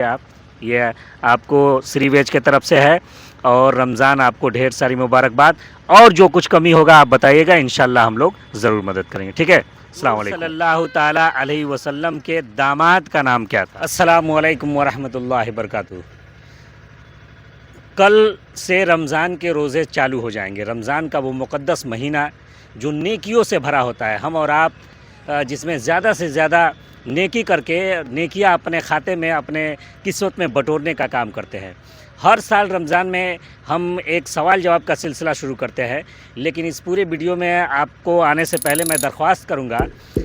आप ये आपको श्री वेज की तरफ से है और रमज़ान आपको ढेर सारी मुबारकबाद। और जो कुछ कमी होगा आप बताइएगा, इंशाल्लाह हम लोग ज़रूर मदद करेंगे। ठीक है। अस्सलाम वालेकुम। सल्लल्लाहु ताला अलैहि वसल्लम के दामाद का नाम क्या था? अस्सलामु अलैकुम वरहमतुल्लाहि वबरकातुहू। कल से रमज़ान के रोज़े चालू हो जाएंगे। रमज़ान का वो मुक़द्दस महीना जो नेकियों से भरा होता है, हम और आप जिसमें ज़्यादा से ज़्यादा नेकी करके नेकियां अपने खाते में, अपने किस्मत में बटोरने का काम करते हैं। हर साल रमज़ान में हम एक सवाल जवाब का सिलसिला शुरू करते हैं, लेकिन इस पूरे वीडियो में आपको आने से पहले मैं दरख्वास्त करूंगा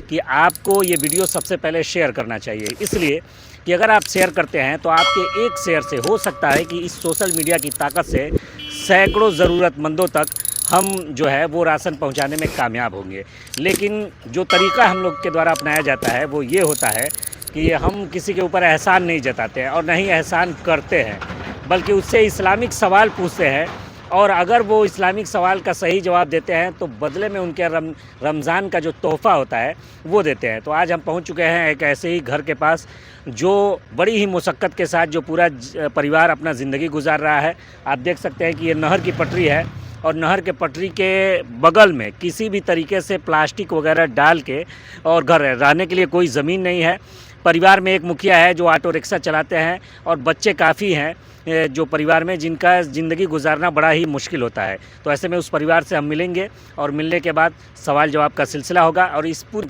कि आपको ये वीडियो सबसे पहले शेयर करना चाहिए, इसलिए कि अगर आप शेयर करते हैं तो आपके एक शेयर से हो सकता है कि इस सोशल मीडिया की ताकत से सैकड़ों ज़रूरतमंदों तक हम जो है वो राशन पहुंचाने में कामयाब होंगे। लेकिन जो तरीक़ा हम लोग के द्वारा अपनाया जाता है वो ये होता है कि हम किसी के ऊपर एहसान नहीं जताते हैं और न ही एहसान करते हैं, बल्कि उससे इस्लामिक सवाल पूछते हैं, और अगर वो इस्लामिक सवाल का सही जवाब देते हैं तो बदले में उनके रमज़ान का जो तोहफ़ा होता है वो देते हैं। तो आज हम पहुंच चुके हैं एक ऐसे ही घर के पास जो बड़ी ही मुशक्क़त के साथ जो पूरा परिवार अपना ज़िंदगी गुजार रहा है। आप देख सकते हैं कि ये नहर की पटरी है और नहर के पटरी के बगल में किसी भी तरीके से प्लास्टिक वगैरह डाल के, और घर रहने के लिए कोई ज़मीन नहीं है। परिवार में एक मुखिया है जो ऑटो रिक्शा चलाते हैं और बच्चे काफ़ी हैं जो परिवार में, जिनका ज़िंदगी गुजारना बड़ा ही मुश्किल होता है। तो ऐसे में उस परिवार से हम मिलेंगे और मिलने के बाद सवाल जवाब का सिलसिला होगा। और इस पूरे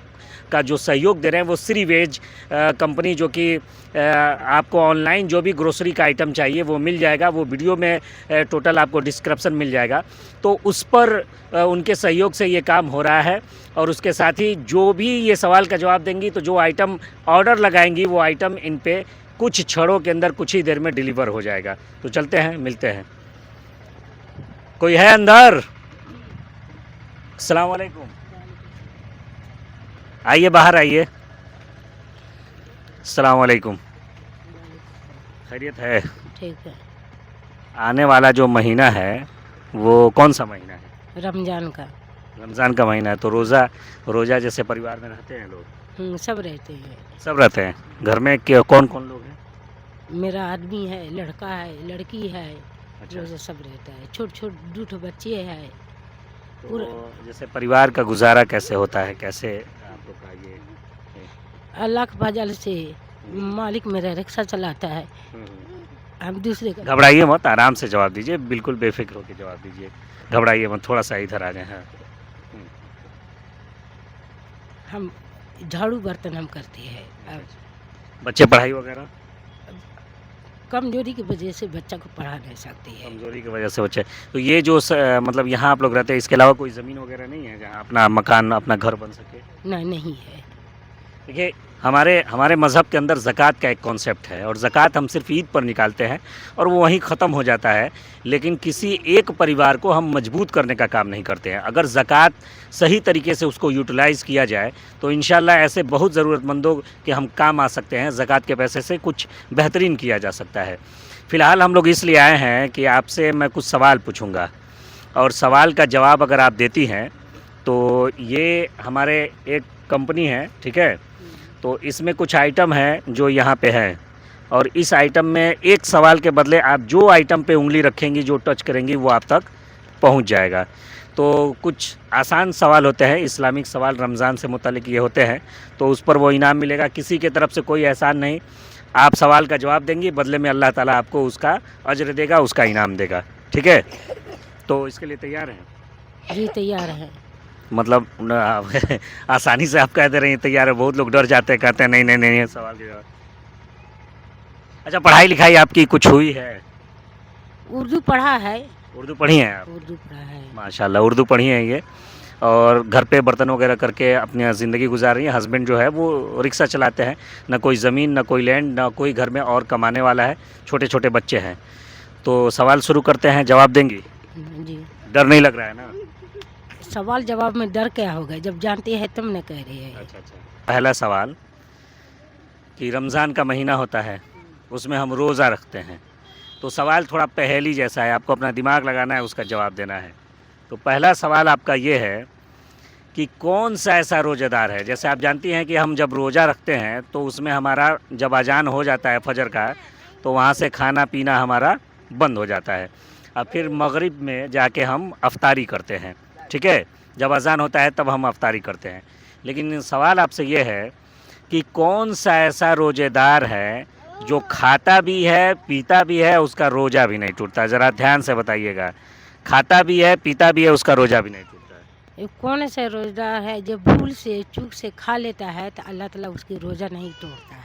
का जो सहयोग दे रहे हैं वो श्री वेज कंपनी, जो कि आपको ऑनलाइन जो भी ग्रोसरी का आइटम चाहिए वो मिल जाएगा। वो वीडियो में टोटल आपको डिस्क्रिप्शन मिल जाएगा, तो उस पर उनके सहयोग से ये काम हो रहा है। और उसके साथ ही जो भी ये सवाल का जवाब देंगी तो जो आइटम ऑर्डर लगाएंगी वो आइटम इन पे कुछ क्षणों के अंदर, कुछ ही देर में डिलीवर हो जाएगा। तो चलते हैं, मिलते हैं। कोई है अंदर? अस्सलाम वालेकुम। आइए, बाहर आइए। अस्सलाम वालेकुम। खैरियत है? ठीक है। आने वाला जो महीना है वो कौन सा महीना है? रमज़ान का। रमज़ान का महीना है, तो रोज़ा जैसे परिवार में रहते हैं लोग? सब रहते हैं। सब रहते हैं। घर में कौन कौन लोग हैं? मेरा आदमी है, लड़का है, लड़की है। अच्छा। रोज़ा सब रहता है। छोट दो ठो बच्चे हैं। तो जैसे परिवार का गुजारा कैसे होता है, कैसे आप लोग का ये? अल्लाह के फजल से मालिक मेरा रिक्शा चलाता है। हम दूसरे का। घबराइए मत, आराम से जवाब दीजिए, बिल्कुल बेफिक्र होकर जवाब दीजिए, घबराइए मत। थोड़ा सा इधर आ जाए। हाँ। हम झाड़ू बर्तन हम करते हैं। अब बच्चे पढ़ाई वगैरह? कमजोरी की वजह से बच्चा को पढ़ा नहीं सकते हैं। कमजोरी की वजह से बच्चे। तो ये जो मतलब यहाँ आप लोग रहते हैं, इसके अलावा कोई ज़मीन वगैरह नहीं है जहाँ अपना मकान, अपना घर बन सके? नहीं है। देखिए, हमारे मज़हब के अंदर ज़कात का एक कॉन्सेप्ट है, और ज़कात हम सिर्फ ईद पर निकालते हैं और वो वहीं ख़त्म हो जाता है। लेकिन किसी एक परिवार को हम मजबूत करने का काम नहीं करते हैं। अगर ज़कात सही तरीके से उसको यूटिलाइज़ किया जाए तो इंशाल्लाह ऐसे बहुत ज़रूरतमंदों के हम काम आ सकते हैं। ज़कात के पैसे से कुछ बेहतरीन किया जा सकता है। फ़िलहाल हम लोग इसलिए आए हैं कि आपसे मैं कुछ सवाल पूछूँगा, और सवाल का जवाब अगर आप देती हैं तो ये हमारे एक कंपनी है, ठीक है, तो इसमें कुछ आइटम है जो यहाँ पे है, और इस आइटम में एक सवाल के बदले आप जो आइटम पे उंगली रखेंगी, जो टच करेंगी, वो आप तक पहुँच जाएगा। तो कुछ आसान सवाल होते हैं, इस्लामिक सवाल रमज़ान से मुतालिक ये होते हैं, तो उस पर वो इनाम मिलेगा। किसी की तरफ से कोई एहसान नहीं, आप सवाल का जवाब देंगी, बदले में अल्लाह ताला आपको उसका अजर देगा, उसका इनाम देगा। ठीक है, तो इसके लिए तैयार हैं? जी तैयार है। मतलब आसानी से आप कह दे रहे हैं तैयार है। बहुत लोग डर जाते हैं, कहते हैं नहीं नहीं नहीं सवाल के जवाब। अच्छा, पढ़ाई लिखाई आपकी कुछ हुई है? उर्दू पढ़ा है। उर्दू पढ़ी हैं आप? उर्दू पढ़ा है। माशाल्लाह, उर्दू पढ़ी हैं ये। और घर पे बर्तन वगैरह करके अपनी ज़िंदगी गुजार रही हैं। हस्बैंड जो है वो रिक्शा चलाते हैं, ना कोई ज़मीन, ना कोई लैंड, ना कोई घर में और कमाने वाला है। छोटे छोटे बच्चे हैं। तो सवाल शुरू करते हैं, जवाब देंगी? जी। डर नहीं लग रहा है ना? सवाल जवाब में डर क्या होगा, जब जानते हैं तुम न कह रहे हैं। अच्छा। पहला सवाल कि रमज़ान का महीना होता है, उसमें हम रोज़ा रखते हैं, तो सवाल थोड़ा पहेली जैसा है, आपको अपना दिमाग लगाना है, उसका जवाब देना है। तो पहला सवाल आपका ये है कि कौन सा ऐसा रोज़ेदार है, जैसे आप जानती हैं कि हम जब रोज़ा रखते हैं तो उसमें हमारा जब अजान हो जाता है फजर का, तो वहाँ से खाना पीना हमारा बंद हो जाता है। अब फिर मगरिब में जाके हम अफ्तारी करते हैं, ठीक है। जब अज़ान होता है तब हम अफ्तारी करते हैं। लेकिन सवाल आपसे ये है कि कौन सा ऐसा रोज़ेदार है जो खाता भी है पीता भी है, उसका रोज़ा भी नहीं टूटता? ज़रा ध्यान से बताइएगा। खाता भी है पीता भी है, उसका रोज़ा भी नहीं टूटता है। ये कौन सा रोज़ा है जो भूल से चूक से खा लेता है तो अल्लाह ताला उसकी रोज़ा नहीं तोड़ता है।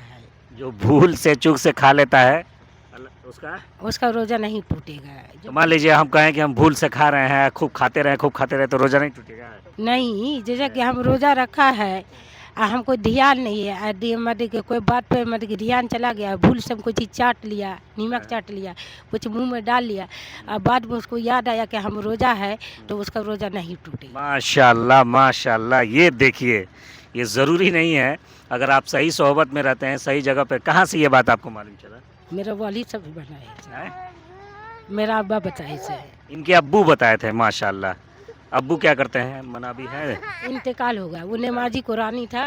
जो भूल से चूक से खा लेता है उसका रोज़ा नहीं टूटेगा। तो मान लीजिए हम कहें कि हम भूल से खा रहे हैं, खूब खाते रहे तो रोज़ा नहीं टूटेगा? नहीं, जैसे कि हम रोज़ा रखा है हमको ध्यान नहीं है, मतलब कि कोई बात पे मतलब कि ध्यान चला गया, भूल से हम कोई चीज़ चाट लिया, नमक चाट लिया, कुछ मुंह में डाल लिया, अब बाद में उसको याद आया कि हम रोज़ा है तो उसका रोज़ा नहीं टूटेगा। माशाल्लाह माशाल्लाह। ये देखिए, ये ज़रूरी नहीं है, अगर आप सही सोहबत में रहते हैं, सही जगह पे। कहाँ से ये बात आपको मालूम चला? मेरा वालिद सब बनाए, हैं? मेरा अब्बा बताए से। इनके अब्बू बताए थे। माशाल्लाह। अब्बू क्या करते हैं? मनाबी है? इंतकाल हो गया, वो नमाजी कुरानी था,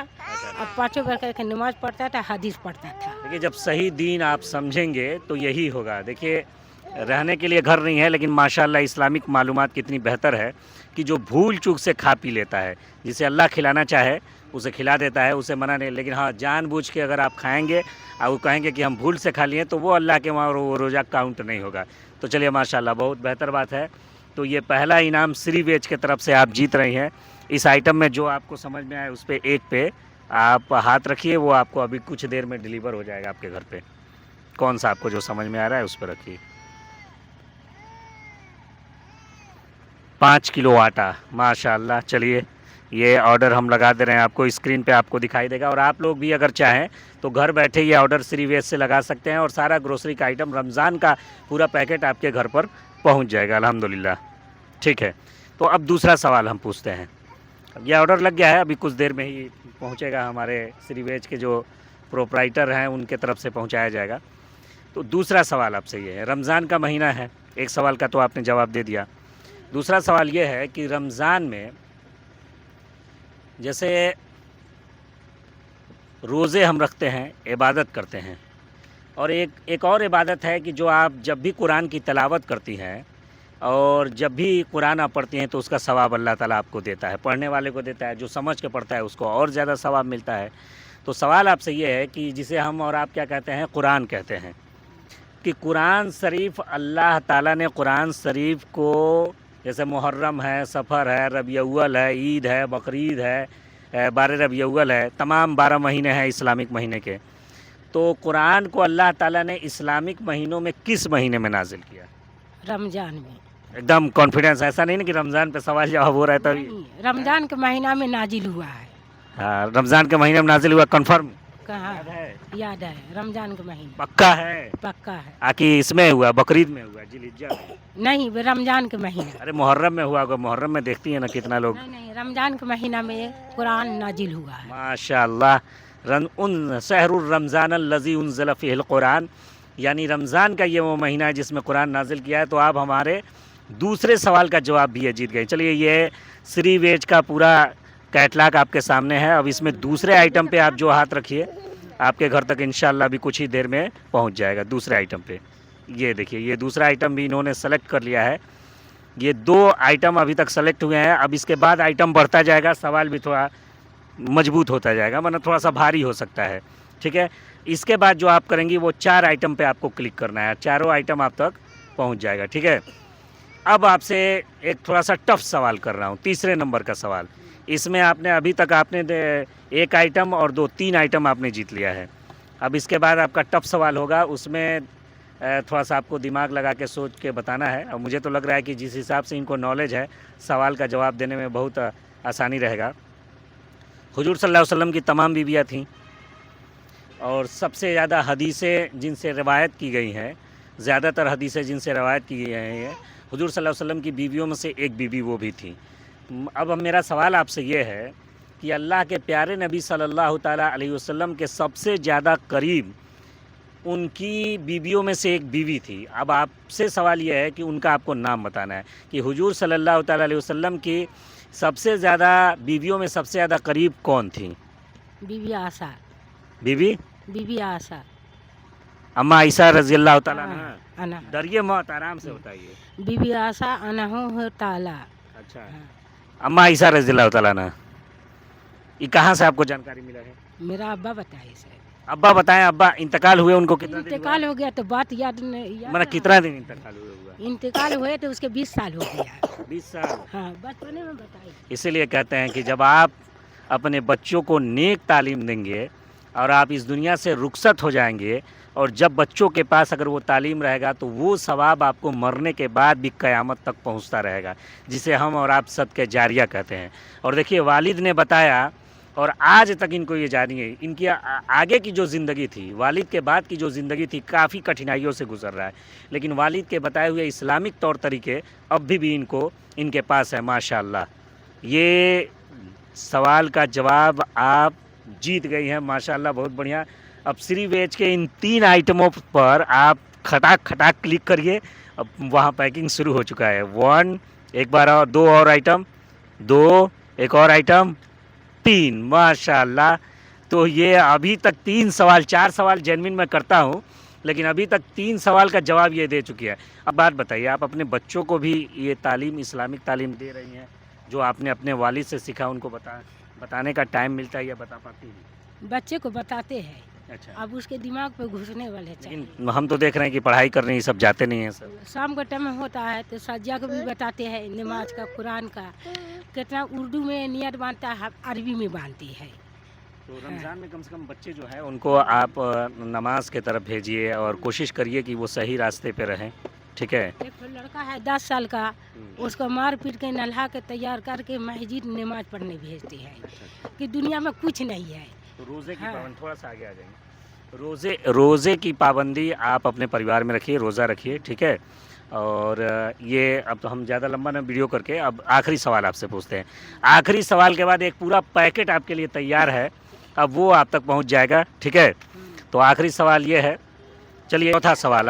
अब 5 वक्त का नमाज पढ़ता था, हदीस पढ़ता था। देखिए, जब सही दीन आप समझेंगे तो यही होगा। देखिए, रहने के लिए घर नहीं है, लेकिन माशाल्लाह इस्लामिक मालूमात कितनी बेहतर है कि जो भूल चूक से खा पी लेता है, जिसे अल्लाह खिलाना चाहे उसे खिला देता है, उसे मना नहीं। लेकिन हाँ, जानबूझ के अगर आप खाएंगे और वो कहेंगे कि हम भूल से खा लिए, तो वो अल्लाह के वहाँ वो रोज़ा काउंट नहीं होगा। तो चलिए, माशाल्लाह बहुत बेहतर बात है। तो ये पहला इनाम श्री वेज के तरफ से आप जीत रही हैं। इस आइटम में जो आपको समझ में आए उस पर एक पे आप हाथ रखिए, वो आपको अभी कुछ देर में डिलीवर हो जाएगा आपके घर पे। कौन सा आपको जो समझ में आ रहा है उस पर रखिए। 5 किलो आटा, माशाल्लाह। चलिए, ये ऑर्डर हम लगा दे रहे हैं, आपको स्क्रीन पे आपको दिखाई देगा। और आप लोग भी अगर चाहें तो घर बैठे ये ऑर्डर श्री वेज से लगा सकते हैं और सारा ग्रोसरी का आइटम, रमज़ान का पूरा पैकेट आपके घर पर पहुंच जाएगा अल्हम्दुलिल्लाह। ठीक है, तो अब दूसरा सवाल हम पूछते हैं। अब यह ऑर्डर लग गया है, अभी कुछ देर में ही पहुंचेगा, हमारे श्री वेज के जो प्रोपराइटर हैं उनके तरफ से पहुंचाया जाएगा। तो दूसरा सवाल आपसे ये है, रमज़ान का महीना है, एक सवाल का तो आपने जवाब दे दिया। दूसरा सवाल ये है कि रमज़ान में जैसे रोज़े हम रखते हैं, इबादत करते हैं, और एक और इबादत है कि जो आप जब भी कुरान की तिलावत करती हैं और जब भी कुरान आप पढ़ती हैं तो उसका सवाब अल्लाह ताला आपको देता है, पढ़ने वाले को देता है, जो समझ के पढ़ता है उसको और ज़्यादा सवाब मिलता है। तो सवाल आपसे ये है कि जिसे हम और आप क्या कहते हैं, कुरान कहते हैं, कि कुरान शरीफ, अल्लाह ताला ने कुरान शरीफ को, जैसे मुहर्रम है, सफ़र है, रबी अव्वल है, ईद है, बकरीद है, 12 रबी अव्वल है, तमाम 12 महीने हैं इस्लामिक महीने के। तो कुरान को अल्लाह ताला ने इस्लामिक महीनों में किस महीने में नाजिल किया? रमज़ान में। एकदम कॉन्फिडेंस, ऐसा नहीं ना कि रमज़ान पे सवाल जवाब हो रहा है तभी। नहीं, रमज़ान के महीना में नाजिल हुआ है। हाँ, रमज़ान के महीने में नाजिल हुआ, कंफर्म? कहाँ याद है, रमज़ान के महीने पक्का है? पक्का है। आकि इसमें हुआ, बकरीद में हुआ, जिलहिज्जा में? नहीं, वो रमज़ान के महीना। अरे मुहर्रम में हुआ होगा, मुहर्रम में देखती है ना कितना लोग। नहीं, रमज़ान के महीना में कुरान नाजिल हुआ है। माशाअल्लाह। उन शहरुर रमज़ान अल्लज़ी उनज़िल फ़ीहिल कुरान, यानी रमज़ान का ये वो महीना है जिसमें कुरान नाजिल किया है। तो आप हमारे दूसरे सवाल का जवाब भी है जीत गए। चलिए, ये श्री वेज का पूरा कैटलॉग आपके सामने है। अब इसमें दूसरे आइटम पे आप जो हाथ रखिए, आपके घर तक इंशाल्लाह भी कुछ ही देर में पहुंच जाएगा। दूसरे आइटम पे ये देखिए, ये दूसरा आइटम भी इन्होंने सेलेक्ट कर लिया है। ये 2 आइटम अभी तक सेलेक्ट हुए हैं। अब इसके बाद आइटम बढ़ता जाएगा, सवाल भी थोड़ा मजबूत होता जाएगा, मतलब थोड़ा सा भारी हो सकता है। ठीक है, इसके बाद जो आप करेंगी वो 4 आइटम पे आपको क्लिक करना है, चारों आइटम आप तक पहुंच जाएगा। ठीक है, अब आपसे एक थोड़ा सा टफ सवाल कर रहा हूं, तीसरे नंबर का सवाल। इसमें आपने अभी तक आपने 1 आइटम और 3 आइटम आपने जीत लिया है। अब इसके बाद आपका टफ सवाल होगा, उसमें थोड़ा सा आपको दिमाग लगा के सोच के बताना है। और मुझे तो लग रहा है कि जिस हिसाब से इनको नॉलेज है, सवाल का जवाब देने में बहुत आसानी रहेगा। हुजूर सल्लल्लाहु अलैहि वसल्लम की तमाम बीवियाँ थीं और सबसे ज़्यादा हदीसें जिनसे रवायत की गई हैं, ज़्यादातर हदीसें जिनसे रवायत की गई हैं, हुजूर सल्लल्लाहु अलैहि वसल्लम की बीवियों में से एक बीवी वो भी थी। अब मेरा सवाल आपसे ये है कि अल्लाह के प्यारे नबी सल्लल्लाहु ताला अलैहि वसल्लम के सबसे ज़्यादा करीब उनकी बीवियों में से एक बीवी थी। अब आपसे सवाल यह है कि उनका आपको नाम बताना है कि हुजूर सल्लल्लाहु ताला अलैहि वसल्लम की सबसे ज़्यादा बीवियों में सबसे ज़्यादा करीब कौन थी? बीबी आशा। बीवी बीबी आशा। अम्मा आयशा रजी अल्लाह ताला अन्हा, हाँ, अना डरिए मत, आराम से बताइए। बीबी आशा अनहो हो ताला। अच्छा, हाँ, अम्मा आयशा रजी अल्लाह ताला अन्हा, ये कहाँ से आपको जानकारी मिला है? मेरा अब्बा बताए से। अब्बा बताएं, अब्बा इंतकाल हुए उनको कितना दिन हुआ? इंतकाल हो गया तो बात याद नहीं, मतलब कितना दिन इंतकाल हुआ? इंतकाल हुए तो उसके 20 साल हो गया। 20 साल। हाँ, बचपने में बताइए। इसीलिए कहते हैं कि जब आप अपने बच्चों को नेक तालीम देंगे और आप इस दुनिया से रुखसत हो जाएंगे, और जब बच्चों के पास अगर वो तालीम रहेगा तो वो सवाब आपको मरने के बाद भी क़यामत तक पहुंचता रहेगा, जिसे हम और आप सदक़े जारिया कहते हैं। और देखिए, वालिद ने बताया और आज तक इनको ये जारी है, इनकी आगे की जो ज़िंदगी थी, वालिद के बाद की जो ज़िंदगी थी, काफ़ी कठिनाइयों से गुजर रहा है, लेकिन वालिद के बताए हुए इस्लामिक तौर तरीके अब भी इनको इनके पास है माशाअल्लाह। ये सवाल का जवाब आप जीत गई हैं माशाअल्लाह, बहुत बढ़िया। अब श्री वेज के इन 3 आइटमों पर आप खटाक खटाक क्लिक करिए। अब वहाँ पैकिंग शुरू हो चुका है। 1, एक बार और 2 और आइटम, 2, एक और आइटम, 3, माशाअल्लाह। तो ये अभी तक 3 सवाल, 4 सवाल जेन्युइन मैं करता हूँ, लेकिन अभी तक 3 सवाल का जवाब ये दे चुकी है। अब बात बताइए, आप अपने बच्चों को भी ये तालीम, इस्लामिक तालीम दे रही हैं जो आपने अपने वालिद से सीखा, उनको बताने का टाइम मिलता है या बता पाती हैं? बच्चे को बताते हैं, अच्छा, अब उसके दिमाग पे घुसने वाले चाहिए। लेकिन हम तो देख रहे हैं कि पढ़ाई करने ये सब जाते नहीं हैं सब। शाम का टाइम होता है तो सज्जा को भी बताते हैं, नमाज का, कुरान का, कितना उर्दू में नियत बांधता है, अरबी में बांधती है। तो रमज़ान में कम से कम बच्चे जो हैं उनको आप नमाज के तरफ भेजिए और कोशिश करिए कि वो सही रास्ते पे रहें, ठीक है? एक तो लड़का है 10 साल का, उसको मार पीट के नल्हा के तैयार करके मस्जिद नमाज पढ़ने भेजती है कि दुनिया में कुछ नहीं है। तो रोज़े की हाँ। पाबंदी, थोड़ा सा आगे आ जाएंगे। रोज़े की पाबंदी आप अपने परिवार में रखिए, रोज़ा रखिए, ठीक है? और ये अब तो हम ज़्यादा लंबा ना वीडियो करके, अब आखिरी सवाल आपसे पूछते हैं। आखिरी सवाल के बाद एक पूरा पैकेट आपके लिए तैयार है, अब वो आप तक पहुंच जाएगा, ठीक है? तो आखिरी सवाल ये है, चलिए चौथा सवाल,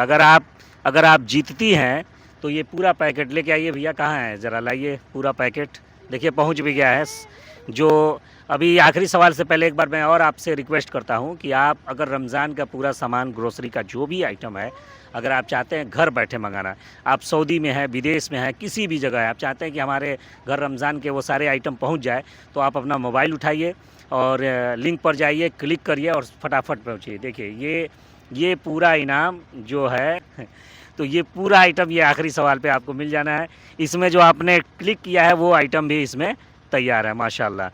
अगर आप जीतती हैं तो ये पूरा पैकेट लेके आइए। भैया कहाँ है, ज़रा लाइए पूरा पैकेट। देखिए पहुंच भी गया है। जो अभी आखिरी सवाल से पहले एक बार मैं और आपसे रिक्वेस्ट करता हूं कि आप अगर रमज़ान का पूरा सामान, ग्रोसरी का जो भी आइटम है, अगर आप चाहते हैं घर बैठे मंगाना, आप सऊदी में हैं, विदेश में हैं, किसी भी जगह है, आप चाहते हैं कि हमारे घर रमज़ान के वो सारे आइटम पहुँच जाए, तो आप अपना मोबाइल उठाइए और लिंक पर जाइए, क्लिक करिए और फटाफट पहुँचिए। देखिए ये पूरा इनाम जो है तो ये पूरा आइटम ये आखिरी सवाल पे आपको मिल जाना है। इसमें जो आपने क्लिक किया है वो आइटम भी इसमें तैयार है माशाल्लाह।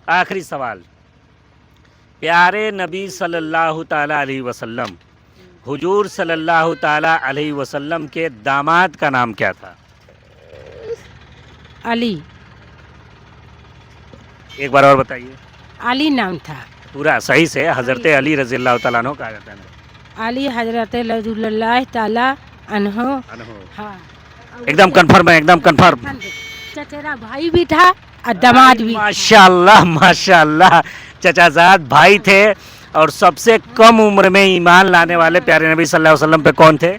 आखिरी सवाल, प्यारे नबी सल्लल्लाहु ताला अलैहि वसल्लम, हुजूर सल्लल्लाहु ताला अलैहि वसल्लम के दामाद का नाम क्या था? अली। एक बार और बताइए। अली नाम था। पूरा सही से हज़रत अली रज़ी अल्लाह तआला अन्हु कहा जाता है। अली हजरत रसूलुल्लाह ताला अन्हो। हाँ, एकदम कंफर्म है, एकदम कंफर्म। चचेरा भाई भी था और दामाद भी। माशाल्लाह माशाल्लाह, चचाजाद भाई थे और सबसे कम उम्र में ईमान लाने वाले प्यारे नबी सल्लल्लाहु अलैहि वसल्लम पे कौन थे?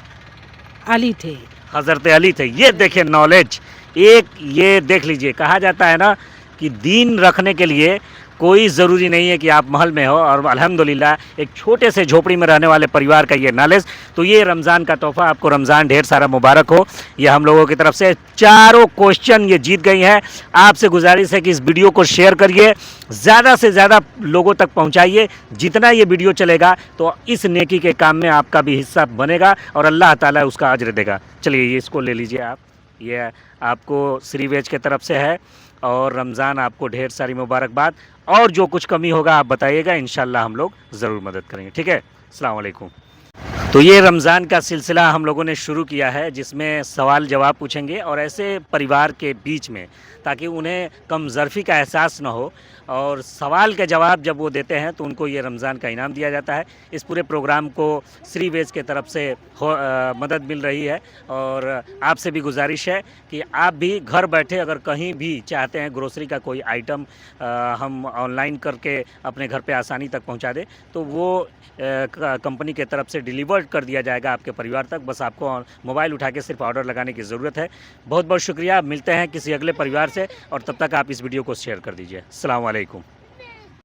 अली थे। हज़रत अली थे। ये देखिए नॉलेज, एक ये देख लीजिए, कहा जाता है ना कि दीन रखने के लिए कोई ज़रूरी नहीं है कि आप महल में हो, और अल्हम्दुलिल्लाह एक छोटे से झोपड़ी में रहने वाले परिवार का ये नॉलेज। तो ये रमज़ान का तोहफ़ा, आपको रमज़ान ढेर सारा मुबारक हो। ये हम लोगों की तरफ से चारों क्वेश्चन ये जीत गई हैं। आपसे गुजारिश है कि इस वीडियो को शेयर करिए, ज़्यादा से ज़्यादा लोगों तक पहुँचाइए। जितना ये वीडियो चलेगा तो इस नेकी के काम में आपका भी हिस्सा बनेगा और अल्लाह ताला उसका अज्र देगा। चलिए ये इसको ले लीजिए आप, ये आपको श्री वेज के तरफ से है, और रमज़ान आपको ढेर सारी मुबारकबाद। और जो कुछ कमी होगा आप बताइएगा, इंशाल्लाह हम लोग ज़रूर मदद करेंगे, ठीक है? अस्सलाम वालेकुम। तो ये रमज़ान का सिलसिला हम लोगों ने शुरू किया है, जिसमें सवाल जवाब पूछेंगे और ऐसे परिवार के बीच में, ताकि उन्हें कमज़रफ़ी का एहसास ना हो, और सवाल के जवाब जब वो देते हैं तो उनको ये रमज़ान का इनाम दिया जाता है। इस पूरे प्रोग्राम को श्री वेज के तरफ से मदद मिल रही है, और आपसे भी गुजारिश है कि आप भी घर बैठे अगर कहीं भी चाहते हैं ग्रोसरी का कोई आइटम हम ऑनलाइन करके अपने घर पे आसानी तक पहुंचा दें, तो वो कंपनी के तरफ से डिलीवर्ड कर दिया जाएगा आपके परिवार तक। बस आपको मोबाइल उठा के सिर्फ ऑर्डर लगाने की ज़रूरत है। बहुत बहुत शुक्रिया। मिलते हैं किसी अगले परिवार से, और तब तक आप इस वीडियो को शेयर कर दीजिए। अस्सलाम वालेकुम।